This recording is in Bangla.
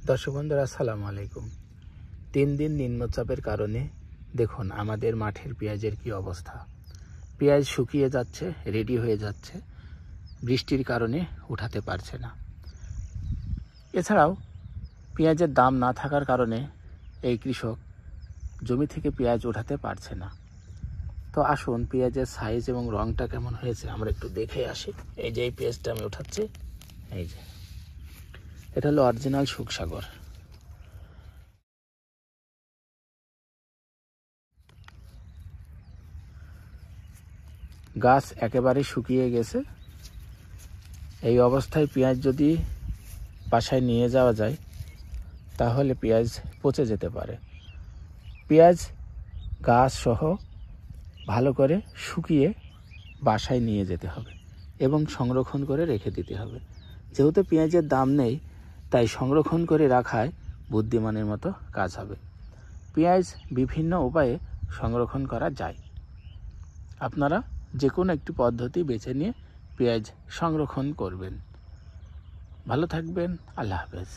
দর্শক বন্ধুরা আসসালামু আলাইকুম। 3 দিন নিম্নচাপের কারণে দেখুন আমাদের মাঠের পেঁয়াজের কি অবস্থা। পেঁয়াজ শুকিয়ে যাচ্ছে, রেডি হয়ে যাচ্ছে, বৃষ্টির কারণে উঠাতে পারছে না। এছাড়াও পেঁয়াজের দাম না থাকার কারণে এই কৃষক জমি থেকে পেঁয়াজ উঠাতে পারছে না। তো আসুন পেঁয়াজের সাইজ এবং রংটা কেমন হয়েছে আমরা একটু দেখে আসি। এই যে এই পেঁয়াজটা আমি উঠাচ্ছি, এই যে এটা হলো অরিজিনাল সুখসাগর। গাছ একেবারে শুকিয়ে গেছে। এই অবস্থায় পেঁয়াজ যদি বাসায় নিয়ে যাওয়া যায় তাহলে পেঁয়াজ পচে যেতে পারে। পেঁয়াজ গাছ সহ ভালো করে শুকিয়ে বাসায় নিয়ে যেতে হবে এবং সংরক্ষণ করে রেখে দিতে হবে। যেহেতু পেঁয়াজের দাম নেই তাই সংরক্ষণ করে রাখায় বুদ্ধিমানের মতো কাজ হবে। পেঁয়াজ বিভিন্ন উপায়ে সংরক্ষণ করা যায়। আপনারা যে কোনো একটি পদ্ধতি বেছে নিয়ে পেঁয়াজ সংরক্ষণ করবেন। ভালো থাকবেন। আল্লাহ হাফেজ।